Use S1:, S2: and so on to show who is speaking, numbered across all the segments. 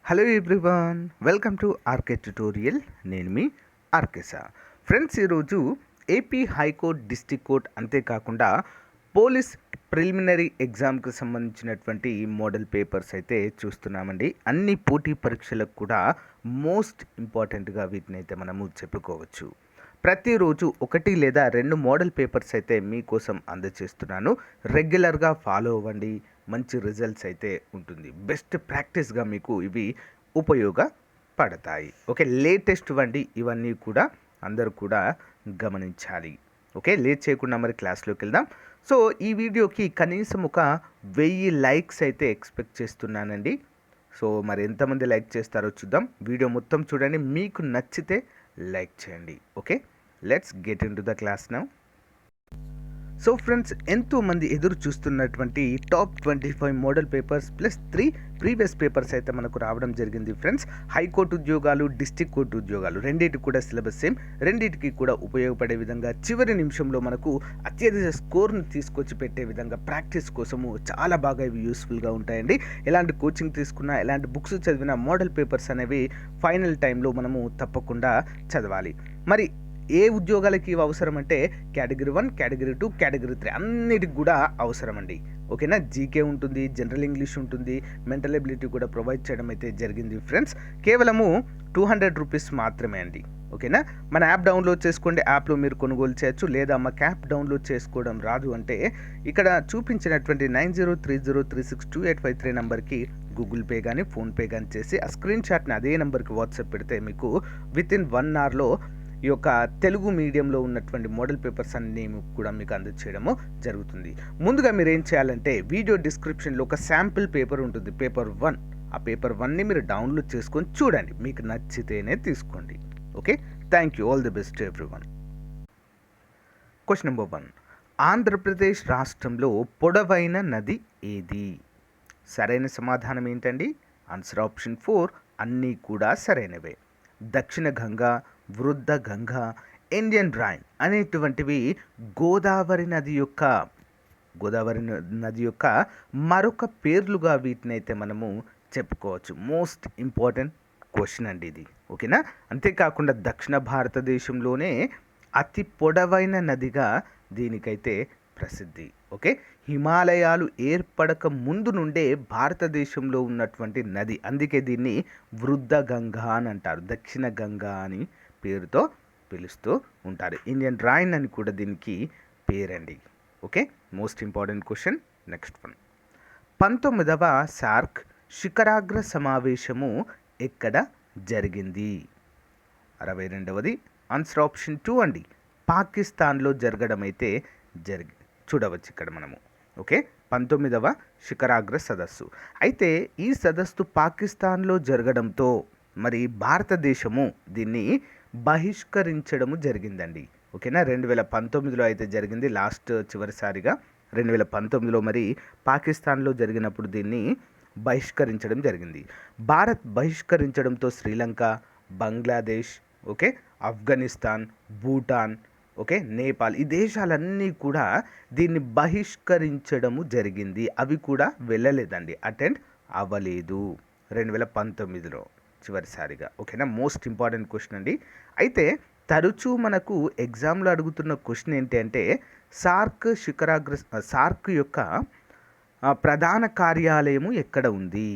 S1: Hello everyone, welcome to RK tutorial. నేను మీ RK sir. Friends, ఈరోజు ఏపీ హైకోర్టు, డిస్ట్రిక్ట్ కోర్ట్, అంతేకాకుండా police preliminary ఎగ్జామ్కి సంబంధించినటువంటి మోడల్ పేపర్స్ అయితే చూస్తున్నామండి. అన్ని పోటీ పరీక్షలకు కూడా మోస్ట్ ఇంపార్టెంట్గా వీటిని అయితే మనము చెప్పుకోవచ్చు. ప్రతిరోజు 1 లేదా 2 మోడల్ పేపర్స్ అయితే మీకోసం అందజేస్తున్నాను. రెగ్యులర్గా ఫాలో అవ్వండి, మంచి రిజల్ట్స్ అయితే ఉంటుంది. బెస్ట్ ప్రాక్టీస్గా మీకు ఇవి ఉపయోగపడతాయి. ఓకే, లేటెస్ట్ వండి ఇవన్నీ కూడా అందరూ కూడా గమనించాలి. ఓకే, లేట్ చేయకుండా మరి క్లాస్లోకి వెళ్దాం. సో ఈ వీడియోకి కనీసం ఒక 1000 లైక్స్ అయితే ఎక్స్పెక్ట్ చేస్తున్నానండి. సో మరి ఎంతమంది లైక్ చేస్తారో చూద్దాం. వీడియో మొత్తం చూడండి, మీకు నచ్చితే లైక్ చేయండి. Okay, let's get in to the class now. So friends, ఎంతోమంది ఎదురు చూస్తున్నటువంటి top 25 model papers plus 3 previous papers అయితే మనకు రావడం జరిగింది. ఫ్రెండ్స్, హైకోర్టు ఉద్యోగాలు, డిస్ట్రిక్ట్ కోర్టు ఉద్యోగాలు రెండింటికి కూడా సిలబస్ సేమ్, రెండింటికి కూడా ఉపయోగపడే విధంగా చివరి నిమిషంలో మనకు అత్యధిక స్కోర్ను తీసుకొచ్చి పెట్టే విధంగా ప్రాక్టీస్ కోసము చాలా బాగా ఇవి యూస్ఫుల్గా ఉంటాయండి. ఎలాంటి కోచింగ్ తీసుకున్నా, ఎలాంటి బుక్స్ చదివినా మోడల్ పేపర్స్ అనేవి ఫైనల్ టైంలో మనము తప్పకుండా చదవాలి. మరి ఏ ఉద్యోగాలకి ఇవి అవసరం అంటే కేటగిరీ 1, కేటగిరీ 2, కేటగిరీ 3 అన్నిటికి కూడా అవసరం అండి. ఓకేనా, జీకే ఉంటుంది, జనరల్ ఇంగ్లీష్ ఉంటుంది, మెంటల్ ఎబిలిటీ కూడా ప్రొవైడ్ చేయడం అయితే జరిగింది. ఫ్రెండ్స్, కేవలము 200 రూపీస్ మాత్రమే అండి. ఓకేనా, మన యాప్ డౌన్లోడ్ చేసుకోండి. యాప్లో మీరు కొనుగోలు చేయొచ్చు. లేదా మాకు యాప్ డౌన్లోడ్ చేసుకోవడం రాదు అంటే ఇక్కడ చూపించినటువంటి 9030362853 నెంబర్కి గూగుల్ పే కానీ ఫోన్పే కానీ చేసి ఆ స్క్రీన్ షాట్ని అదే నెంబర్కి వాట్సాప్ పెడితే మీకు వితిన్ 1 అవర్లో ఈ యొక్క తెలుగు మీడియంలో ఉన్నటువంటి మోడల్ పేపర్స్ అన్నీ కూడా మీకు అందజేయడము జరుగుతుంది. ముందుగా మీరు ఏం చేయాలంటే వీడియో డిస్క్రిప్షన్లో ఒక శాంపిల్ పేపర్ ఉంటుంది, పేపర్ 1. ఆ పేపర్ 1ని మీరు డౌన్లోడ్ చేసుకొని చూడండి, మీకు నచ్చితేనే తీసుకోండి. Okay, thank you, all the best everyone. Question number 1, Andhra Pradesh రాష్ట్రంలో పొడవైన నది ఏది? సరైన సమాధానం ఏంటండి? ఆన్సర్ ఆప్షన్ 4 అన్నీ కూడా సరైనవే. దక్షిణ గంగా, వృద్ధ గంగా, ఇండియన్ రైన్ అనేటువంటివి గోదావరి నది యొక్క మరొక పేర్లుగా వీటినైతే మనము చెప్పుకోవచ్చు. మోస్ట్ ఇంపార్టెంట్ క్వశ్చన్ అండి ఇది. ఓకేనా, అంతేకాకుండా దక్షిణ భారతదేశంలోనే అతి పొడవైన నదిగా దీనికైతే ప్రసిద్ధి. ఓకే, హిమాలయాలు ఏర్పడక ముందు నుండే భారతదేశంలో ఉన్నటువంటి నది, అందుకే దీన్ని వృద్ధ గంగా అని అంటారు. దక్షిణ గంగా అని పేరుతో పిలుస్తూ ఉంటారు. ఇండియన్ రైన్ అని కూడా దీనికి పేరండి. Okay, most important question. Next one, 19వ సార్క్ శిఖరాగ్ర సమావేశము ఎక్కడ జరిగింది? 62వది ఆన్సర్ ఆప్షన్ 2 అండి, పాకిస్తాన్లో జరగడం అయితే చూడవచ్చు ఇక్కడ మనము. ఓకే, 19వ శిఖరాగ్ర సదస్సు. అయితే ఈ సదస్సు పాకిస్తాన్లో జరగడంతో మరి భారతదేశము దీన్ని బహిష్కరించడము జరిగిందండి. ఓకేనా, 2019లో అయితే జరిగింది లాస్ట్, చివరిసారిగా 2019లో మరి పాకిస్తాన్లో జరిగినప్పుడు దీన్ని బహిష్కరించడం జరిగింది. భారత్ బహిష్కరించడంతో శ్రీలంక, బంగ్లాదేశ్, ఓకే, ఆఫ్ఘనిస్తాన్, భూటాన్, ఓకే, నేపాల్, ఈ దేశాలన్నీ కూడా దీన్ని బహిష్కరించడము జరిగింది. అవి కూడా వెళ్ళలేదండి, అటెండ్ అవ్వలేదు 2019లో చివరిసారిగా. ఓకేనా, మోస్ట్ ఇంపార్టెంట్ క్వశ్చన్ అండి. అయితే తరచూ మనకు ఎగ్జామ్లో అడుగుతున్న క్వశ్చన్ ఏంటి అంటే సార్క్ యొక్క ప్రధాన కార్యాలయము ఎక్కడ ఉంది?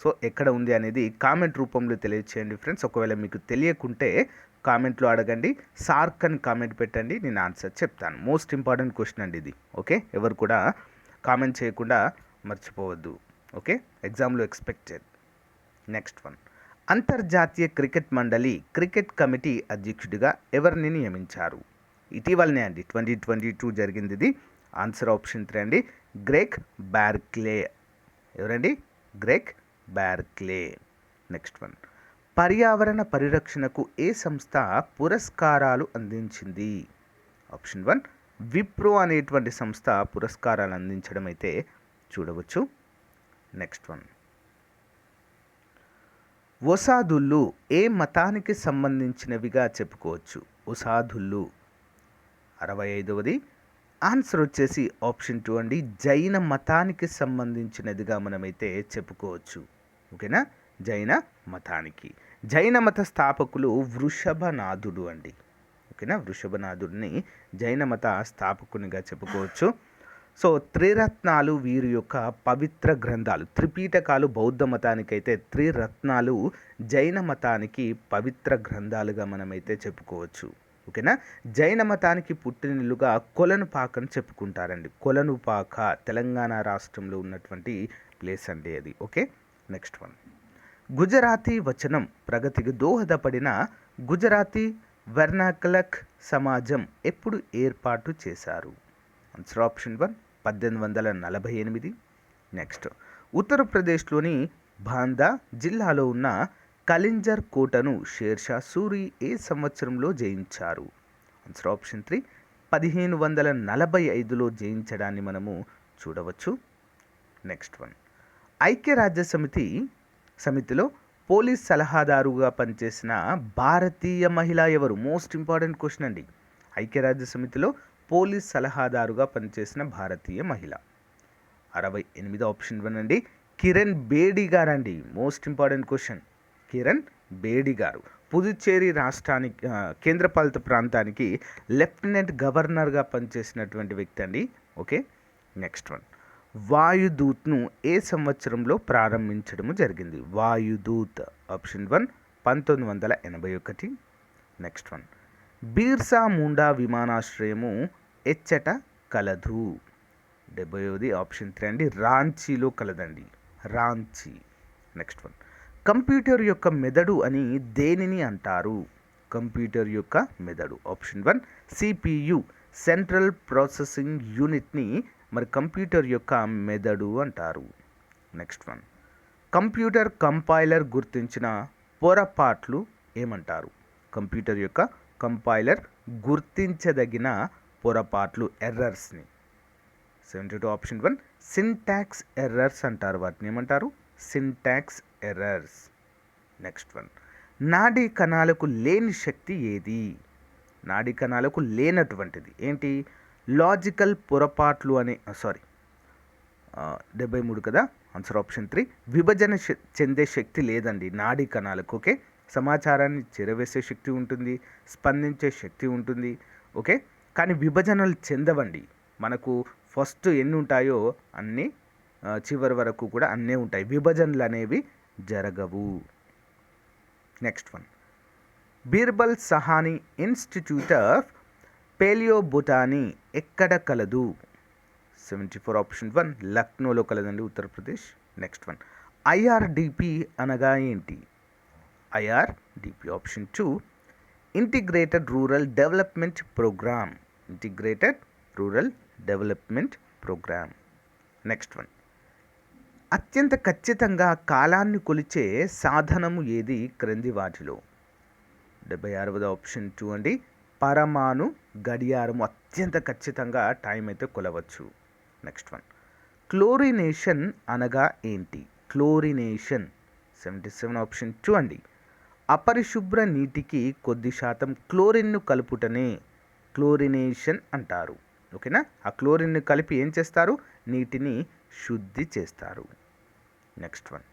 S1: సో ఎక్కడ ఉంది అనేది కామెంట్ రూపంలో తెలియచేయండి ఫ్రెండ్స్. ఒకవేళ మీకు తెలియకుంటే కామెంట్లో అడగండి, సార్క్ అని కామెంట్ పెట్టండి, నేను ఆన్సర్ చెప్తాను. మోస్ట్ ఇంపార్టెంట్ క్వశ్చన్ అండి ఇది. ఓకే, ఎవరు కూడా కామెంట్ చేయకుండా మర్చిపోవద్దు. ఓకే, ఎగ్జామ్లో ఎక్స్పెక్టెడ్. నెక్స్ట్ వన్, అంతర్జాతీయ క్రికెట్ మండలి క్రికెట్ కమిటీ అధ్యక్షుడిగా ఎవరిని నియమించారు? ఇటీవలనే అండి, 2022 జరిగింది ఇది. ఆన్సర్ ఆప్షన్ 3 అండి, గ్రెగ్ బార్క్లే. ఎవరండి? Greg Barclay. నెక్స్ట్ వన్, పర్యావరణ పరిరక్షణకు ఏ సంస్థ పురస్కారాలు అందించింది? ఆప్షన్ 1 విప్రో అనేటువంటి సంస్థ పురస్కారాలు అందించడం అయితే చూడవచ్చు. నెక్స్ట్ వన్, ఒసాదుళ్ళు ఏ మతానికి సంబంధించినవిగా చెప్పుకోవచ్చు? ఒసాదుళ్ళు 65వది ఆన్సర్ వచ్చేసి ఆప్షన్ 2 అండి, జైన మతానికి సంబంధించినదిగా మనమైతే చెప్పుకోవచ్చు. ఓకేనా, జైన మతానికి. జైన మత స్థాపకులు వృషభనాథుడు అండి. ఓకేనా, వృషభనాథుడిని జైన మత స్థాపకునిగా చెప్పుకోవచ్చు. సో త్రిరత్నాలు వీరి యొక్క పవిత్ర గ్రంథాలు. త్రిపీఠకాలు బౌద్ధ మతానికైతే, త్రిరత్నాలు జైన మతానికి పవిత్ర గ్రంథాలుగా మనమైతే చెప్పుకోవచ్చు. ఓకేనా, జైన మతానికి పుట్టినిల్లుగా కొలనుపాకని చెప్పుకుంటారండి. కొలనుపాక తెలంగాణ రాష్ట్రంలో ఉన్నటువంటి ప్లేస్ అండి అది. Okay, next one. గుజరాతీ వచనం ప్రగతికి దోహదపడిన గుజరాతీ వెర్నాకులర్ సమాజం ఎప్పుడు ఏర్పాటు చేశారు? Answer option 1 1848. నెక్స్ట్, ఉత్తరప్రదేశ్లోని బాందా జిల్లాలో ఉన్న కలింజర్ కోటను షేర్షా సూరి ఏ సంవత్సరంలో జయించారు? ఆన్సర్ ఆప్షన్ 3 1545లో జయించడాన్ని మనము చూడవచ్చు. Next one. ఐక్యరాజ్య సమితిలో పోలీస్ సలహాదారుగా పనిచేసిన భారతీయ మహిళ ఎవరు? మోస్ట్ ఇంపార్టెంట్ క్వశ్చన్ అండి. ఐక్యరాజ్య సమితిలో పోలీస్ సలహాదారుగా పనిచేసిన భారతీయ మహిళ. 68 ఆప్షన్ 1 అండి, కిరణ్ బేడి గారు అండి. Most important question, Kiran Bedi గారు. పుదుచ్చేరి రాష్ట్రానికి కేంద్రపాలిత ప్రాంతానికి లెఫ్టినెంట్ గవర్నర్గా పనిచేసినటువంటి వ్యక్తి అండి. Okay, next one. వాయుదూత్ను ఏ సంవత్సరంలో ప్రారంభించడం జరిగింది? Vayudoot option 1 1981. Next one. Birsa Munda విమానాశ్రయము ఎచ్చట కలదు? 70 ఆప్షన్ 3 అండి, రాంచీలో కలదండి, రాంచీ. Next one. కంప్యూటర్ యొక్క మెదడు అని దేనిని అంటారు? కంప్యూటర్ యొక్క మెదడు ఆప్షన్ 1 CPU సెంట్రల్ ప్రాసెసింగ్ యూనిట్ని మరి కంప్యూటర్ యొక్క మెదడు అంటారు. Next one. కంప్యూటర్ కంపైలర్ గుర్తించిన పొరపాట్లు ఏమంటారు? కంప్యూటర్ యొక్క కంపైలర్ గుర్తించదగిన పొరపాట్లు, ఎర్రర్స్ని. 72 ఆప్షన్ 1 సింటాక్స్ ఎర్రర్స్ అంటారు. వాటిని ఏమంటారు? Syntax errors. Next one. నాడీ కణాలకు లేని శక్తి ఏది? నాడీ కణాలకు లేనటువంటిది ఏంటి? లాజికల్ పొరపాట్లు అనే 73 కదా, ఆన్సర్ ఆప్షన్ 3 విభజన చెందే శక్తి లేదండి నాడీ కణాలకు. ఓకే, సమాచారాన్ని చేరవేసే శక్తి ఉంటుంది, స్పందించే శక్తి ఉంటుంది. ఓకే, కానీ విభజనలు చెందవండి. మనకు ఫస్ట్ ఎన్ని ఉంటాయో అన్నీ చివరి వరకు కూడా అన్నీ ఉంటాయి. విభజనలు అనేవి జరగవు. Next one. Birbal Sahni institute of palaeobotany ఎక్కడ కలదు? 74 ఆప్షన్ 1 లక్నోలో కలదండి, ఉత్తరప్రదేశ్. Next one. IRDP అనగా ఏంటి? IRDP option 2 integrated rural development programme. Integrated rural development programme. Next one. అత్యంత ఖచ్చితంగా కాలాన్ని కొలిచే సాధనము ఏది క్రింది వాటిలో? 76వ ఆప్షన్ 2 అండి, పరమాణు గడియారము అత్యంత ఖచ్చితంగా టైం అయితే కొలవచ్చు. Next one. క్లోరినేషన్ అనగా ఏంటి? క్లోరినేషన్ 77 ఆప్షన్ 2 అండి, అపరిశుభ్ర నీటికి కొద్ది శాతం క్లోరిన్ను కలుపుటనే క్లోరినేషన్ అంటారు. ఓకేనా, ఆ క్లోరిన్ను కలిపి ఏం చేస్తారు? నీటిని శుద్ధి చేస్తారు. Next one.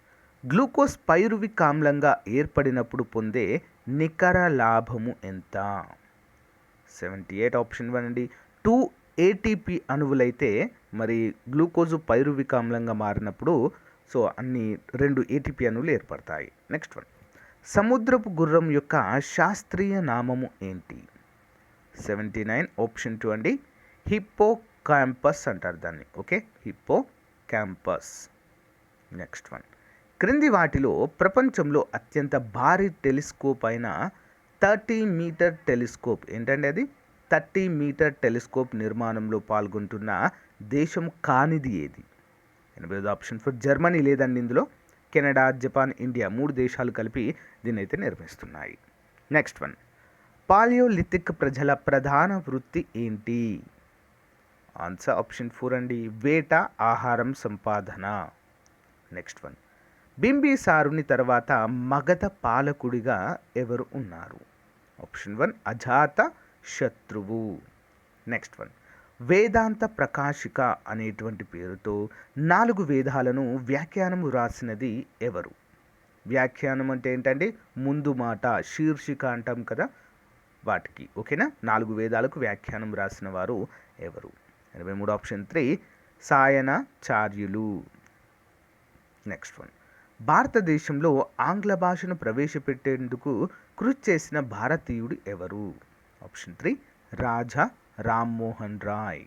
S1: గ్లూకోజ్ పైరువిక్ ఆమ్లంగా ఏర్పడినప్పుడు పొందే నికర లాభము ఎంత? 78 ఆప్షన్ 1 అండి, 2 ATP అణువులైతే మరి గ్లూకోజు పైరువిక్ ఆమ్లంగా మారినప్పుడు అన్ని 2 ATP అణువులు ఏర్పడతాయి. Next one. సముద్రపు గుర్రం యొక్క శాస్త్రీయ నామము ఏంటి? 79 ఆప్షన్ 2 అండి, హిప్పో క్యాంపస్ అంటారు దాన్ని. Okay, hippo campus. Next one. క్రింది వాటిలో ప్రపంచంలో అత్యంత భారీ టెలిస్కోప్ అయిన 30 మీటర్ టెలిస్కోప్ ఏంటండి? అది 30 మీటర్ టెలిస్కోప్ నిర్మాణంలో పాల్గొంటున్న దేశం కానిది ఏది? 80వ ఆప్షన్ 4 జర్మనీ లేదండి. ఇందులో కెనడా, జపాన్, ఇండియా 3 దేశాలు కలిపి దీన్ని అయితే నిర్వహిస్తున్నాయి. Next one. పాలియోలిథిక్ ప్రజల ప్రధాన వృత్తి ఏంటి? ఆన్సర్ ఆప్షన్ 4 అండి, వేట, ఆహారం సంపాదన. Next one. బింబిసారుని తర్వాత మగధ పాలకుడిగా ఎవరు ఉన్నారు? ఆప్షన్ 1 అజాత శత్రువు. Next one. వేదాంత ప్రకాశిక అనేటువంటి పేరుతో 4 వేదాలను వ్యాఖ్యానము రాసినది ఎవరు? వ్యాఖ్యానం అంటే ఏంటండి, ముందు మాట, శీర్షిక అంటాం కదా వాటికి. ఓకేనా, 4 వేదాలకు వ్యాఖ్యానం రాసిన వారు ఎవరు? 83 ఆప్షన్ 3 సాయనాచార్యులు. నెక్స్ట్ వన్, భారతదేశంలో ఆంగ్ల భాషను ప్రవేశపెట్టేందుకు కృషి చేసిన భారతీయుడు ఎవరు? Option 3 Raja Rammohan Roy.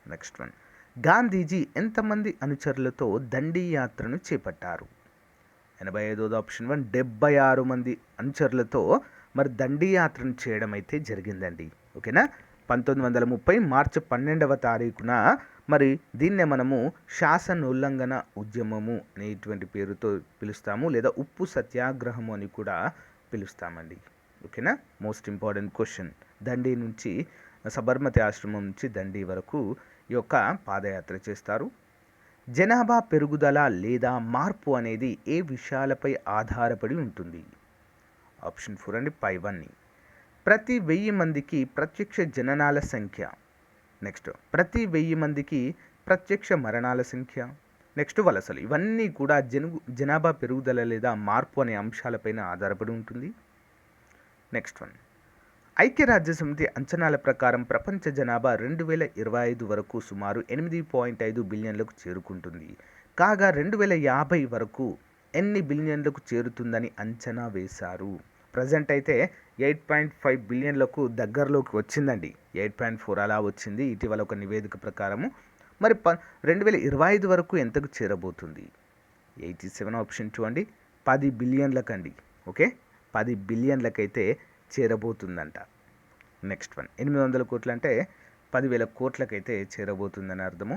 S1: Next one, Gandhiji ఎంతమంది అనుచరులతో దండి యాత్రను చేపట్టారు? 85వ ఆప్షన్ 1 76 మంది అనుచరులతో మరి దండి యాత్రను చేయడం అయితే జరిగిందండి. ఓకేనా, 1930 మార్చి 12వ తారీఖున మరి దీన్నే మనము శాసనోల్లంఘన ఉద్యమము అనేటువంటి పేరుతో పిలుస్తాము, లేదా ఉప్పు సత్యాగ్రహము అని కూడా పిలుస్తామండి. ఓకేనా, మోస్ట్ ఇంపార్టెంట్ క్వశ్చన్. దండి నుంచి సబర్మతి ఆశ్రమం నుంచి దండి వరకు ఈ యొక్క పాదయాత్ర చేస్తారు. జనాభా పెరుగుదల లేదా మార్పు అనేది ఏ విషయాలపై ఆధారపడి ఉంటుంది? ఆప్షన్ 4 అండి, పైవన్నీ. ప్రతి 1000 మందికి ప్రత్యక్ష జననాల సంఖ్య. నెక్స్ట్, ప్రతి 1000 మందికి ప్రత్యక్ష మరణాల సంఖ్య. నెక్స్ట్, వలసలు. ఇవన్నీ కూడా జనాభా పెరుగుదల లేదా మార్పు అనే అంశాలపైన ఆధారపడి ఉంటుంది. నెక్స్ట్ వన్, ఐక్యరాజ్యసమితి అంచనాల ప్రకారం ప్రపంచ జనాభా 2025 వరకు సుమారు 8.5 బిలియన్లకు చేరుకుంటుంది. కాగా 2050 వరకు ఎన్ని బిలియన్లకు చేరుతుందని అంచనా వేశారు? ప్రజెంట్ అయితే 8.5 బిలియన్లకు దగ్గరలోకి వచ్చిందండి. 8.4 అలా వచ్చింది ఇటీవల ఒక నివేదిక ప్రకారము. మరి 2025 వరకు ఎంతకు చేరబోతుంది? 87 ఆప్షన్ 2 అండి, 10 బిలియన్లకండి. ఓకే, 10 బిలియన్లకైతే చేరబోతుందంట. నెక్స్ట్ వన్, 800 కోట్లు అంటే 10,000 కోట్లకైతే చేరబోతుందని అర్థము.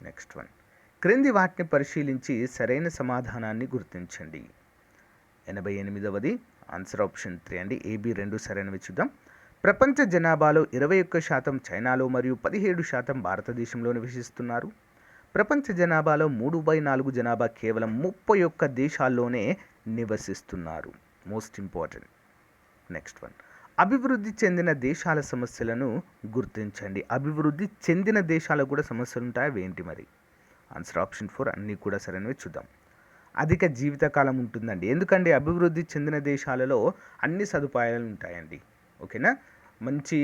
S1: నెక్స్ట్ వన్, క్రింది వాటిని పరిశీలించి సరైన సమాధానాన్ని గుర్తించండి. 88వది ఆన్సర్ ఆప్షన్ 3 అండి, AB 2 సరైనవి. చూద్దాం. ప్రపంచ జనాభాలో 21% చైనాలో మరియు 17% భారతదేశంలో నివసిస్తున్నారు. ప్రపంచ జనాభాలో 3/4 జనాభా కేవలం 31 దేశాల్లోనే నివసిస్తున్నారు. Most important. నెక్స్ట్ వన్, అభివృద్ధి చెందిన దేశాల సమస్యలను గుర్తించండి. అభివృద్ధి చెందిన దేశాలకు కూడా సమస్యలు ఉంటాయి, అవేంటి మరి? ఆన్సర్ ఆప్షన్ 4 అన్నీ కూడా సరైనవి. చూద్దాం. అధిక జీవితకాలం ఉంటుందండి. ఎందుకంటే అభివృద్ధి చెందిన దేశాలలో అన్ని సదుపాయాలు ఉంటాయండి. ఓకేనా, మంచి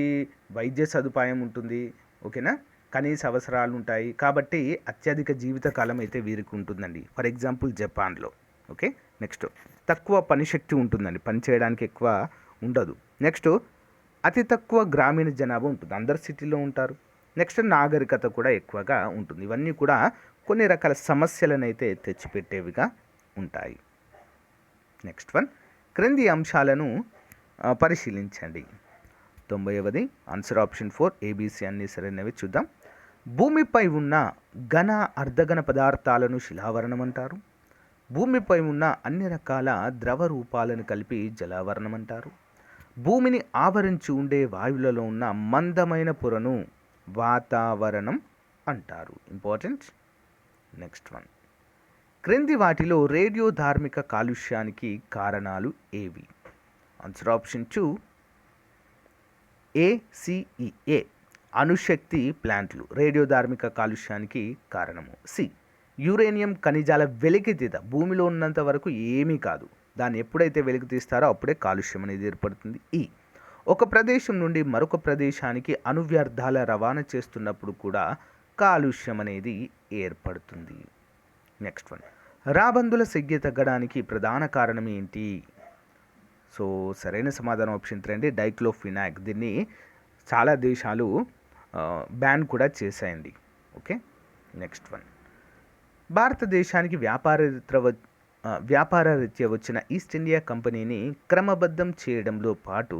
S1: వైద్య సదుపాయం ఉంటుంది. ఓకేనా, కనీస అవసరాలు ఉంటాయి. కాబట్టి అత్యధిక జీవితకాలం అయితే వీరికి ఉంటుందండి. ఫర్ ఎగ్జాంపుల్ జపాన్లో. ఓకే, నెక్స్ట్, తక్కువ పనిశక్తి ఉంటుందండి, పని చేయడానికి ఎక్కువ ఉండదు. నెక్స్ట్, అతి తక్కువ గ్రామీణ జనాభా ఉంటుంది, అందరు సిటీలో ఉంటారు. నెక్స్ట్, నాగరికత కూడా ఎక్కువగా ఉంటుంది. ఇవన్నీ కూడా కొన్ని రకాల సమస్యలను అయితే తెచ్చిపెట్టేవిగా ఉంటాయి. నెక్స్ట్ వన్, క్రింది అంశాలను పరిశీలించండి. 90వది ఆన్సర్ ఆప్షన్ 4 ABC అన్ని సరైనవి. చూద్దాం. భూమిపై ఉన్న ఘన అర్ధఘన పదార్థాలను శిలావరణం అంటారు. భూమిపై ఉన్న అన్ని రకాల ద్రవ రూపాలను కలిపి జలావరణం అంటారు. భూమిని ఆవరించి ఉండే వాయువులలో ఉన్న మందమైన పొరను వాతావరణం అంటారు. ఇంపార్టెంట్. నెక్స్ట్ వన్, క్రింది వాటిలో రేడియో ధార్మిక కాలుష్యానికి కారణాలు ఏవి? ఆన్సర్ ఆప్షన్ 2 ACE అణుశక్తి ప్లాంట్లు రేడియో ధార్మిక కాలుష్యానికి కారణము. సి, యురేనియం ఖనిజాల వెలికితీత. భూమిలో ఉన్నంత వరకు ఏమీ కాదు, దాన్ని ఎప్పుడైతే వెలికి తీస్తారో అప్పుడే కాలుష్యం అనేది ఏర్పడుతుంది. ఈ ఒక ప్రదేశం నుండి మరొక ప్రదేశానికి అణువ్యర్థాల రవాణా చేస్తున్నప్పుడు కూడా కాలుష్యం అనేది ఏర్పడుతుంది. నెక్స్ట్ వన్, రాబందుల సంఖ్య తగ్గడానికి ప్రధాన కారణం ఏంటి? సో సరైన సమాధానం ఆప్షన్ 3 అండి, డైక్లోఫినాక్. దీన్ని చాలా దేశాలు బ్యాన్ కూడా చేశాయండి. ఓకే, నెక్స్ట్ వన్, భారతదేశానికి వ్యాపార రీత్యా వచ్చిన ఈస్ట్ ఇండియా కంపెనీని క్రమబద్ధం చేయడంలో పాటు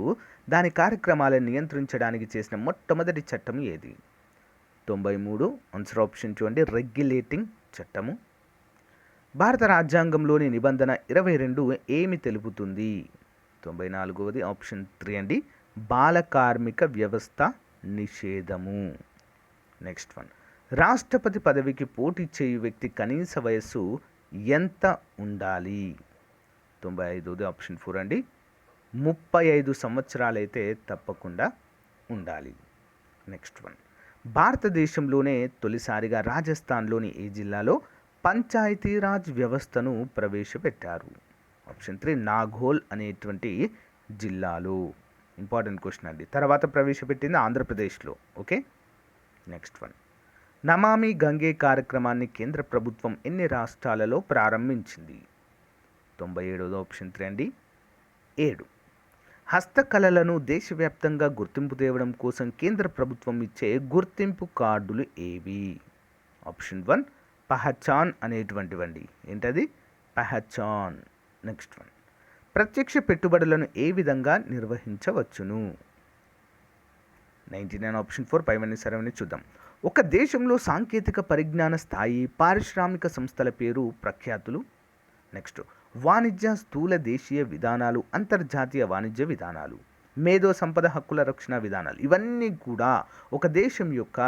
S1: దాని కార్యక్రమాలను నియంత్రించడానికి చేసిన మొట్టమొదటి చట్టం ఏది? 93 ఆన్సర్ ఆప్షన్ 2 అండి, రెగ్యులేటింగ్ చట్టము. భారత రాజ్యాంగంలోని నిబంధన 22 ఏమి తెలుపుతుంది? 94వది ఆప్షన్ 3 అండి, బాల కార్మిక వ్యవస్థ నిషేధము. నెక్స్ట్ వన్, రాష్ట్రపతి పదవికి పోటీ చేయు వ్యక్తి కనీస వయస్సు ఎంత ఉండాలి? 95వది ఆప్షన్ 4 అండి, 35 సంవత్సరాలైతే తప్పకుండా ఉండాలి. నెక్స్ట్ వన్, భారతదేశంలోనే తొలిసారిగా రాజస్థాన్లోని ఏ జిల్లాలో పంచాయతీరాజ్ వ్యవస్థను ప్రవేశపెట్టారు? ఆప్షన్ 3 నాగోల్ అనేటువంటి జిల్లాలు. ఇంపార్టెంట్ క్వశ్చన్ అండి. తర్వాత ప్రవేశపెట్టింది ఆంధ్రప్రదేశ్లో. Okay, next one. Namami Gange కార్యక్రమాన్ని కేంద్ర ప్రభుత్వం ఎన్ని రాష్ట్రాలలో ప్రారంభించింది? 97వ ఆప్షన్ 3 అండి, 7. హస్తకళలను దేశవ్యాప్తంగా గుర్తింపు తేవడం కోసం కేంద్ర ప్రభుత్వం ఇచ్చే గుర్తింపు కార్డులు ఏవి? ఆప్షన్ 1 పహచాన్ అనేటువంటివండి. ఏంటది? పహచాన్. Next one. ప్రత్యక్ష పెట్టుబడులను ఏ విధంగా నిర్వహించవచ్చును? 99 ఆప్షన్ 4. పైవన్నీ సరైనవి చూద్దాం. ఒక దేశంలో సాంకేతిక పరిజ్ఞాన స్థాయి, పారిశ్రామిక సంస్థల పేరు, ప్రఖ్యాతులు. నెక్స్ట్, వాణిజ్య స్థూల దేశీయ విధానాలు, అంతర్జాతీయ వాణిజ్య విధానాలు, మేధో సంపద హక్కుల రక్షణ విధానాలు, ఇవన్నీ కూడా ఒక దేశం యొక్క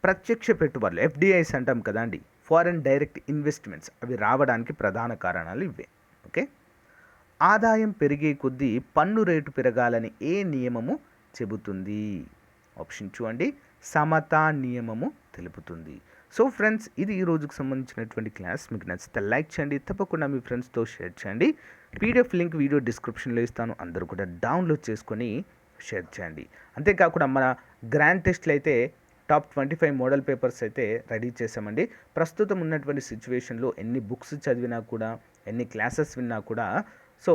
S1: ప్రత్యక్ష పెట్టుబడులు, ఎఫ్డిఐస్ అంటాం కదండి, ఫారెన్ డైరెక్ట్ ఇన్వెస్ట్మెంట్స్, అవి రావడానికి ప్రధాన కారణాలు ఇవే. ఓకే, ఆదాయం పెరిగే కొద్దీ పన్ను రేటు పెరగాలని ఏ నియమము చెబుతుంది? ఆప్షన్ 2 అండి, సమతా నియమము తెలుపుతుంది. సో ఫ్రెండ్స్, ఇది ఈ రోజుకు సంబంధించినటువంటి క్లాస్. మీకు నచ్చితే లైక్ చేయండి, తప్పకుండా మీ ఫ్రెండ్స్తో షేర్ చేయండి. పీడిఎఫ్ లింక్ వీడియో డిస్క్రిప్షన్లో ఇస్తాను, అందరూ కూడా డౌన్లోడ్ చేసుకొని షేర్ చేయండి. అంతేకాకుండా మన గ్రాండ్ టెస్ట్లు అయితే టాప్ 25 మోడల్ పేపర్స్ అయితే రెడీ చేసామండి. ప్రస్తుతం ఉన్నటువంటి సిచ్యువేషన్లో ఎన్ని బుక్స్ చదివినా కూడా, ఎన్ని క్లాసెస్ విన్నా కూడా సో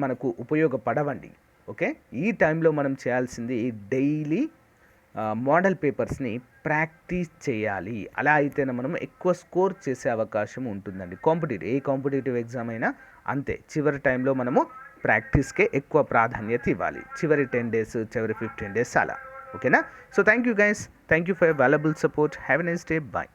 S1: మనకు ఉపయోగపడవండి. ఓకే, ఈ టైంలో మనం చేయాల్సింది డైలీ మోడల్ పేపర్స్ని ప్రాక్టీస్ చేయాలి. అలా అయితేనే మనం ఎక్కువ స్కోర్ చేసే అవకాశం ఉంటుందండి. ఏ కాంపిటేటివ్ ఎగ్జామ్ అయినా అంతే, చివరి టైంలో మనము ప్రాక్టీస్కే ఎక్కువ ప్రాధాన్యత ఇవ్వాలి. చివరి 10 days, చివరి 15 days అలా. ఓకేనా? So thank you guys, thank you for valuable support. Have a nice day. Bye.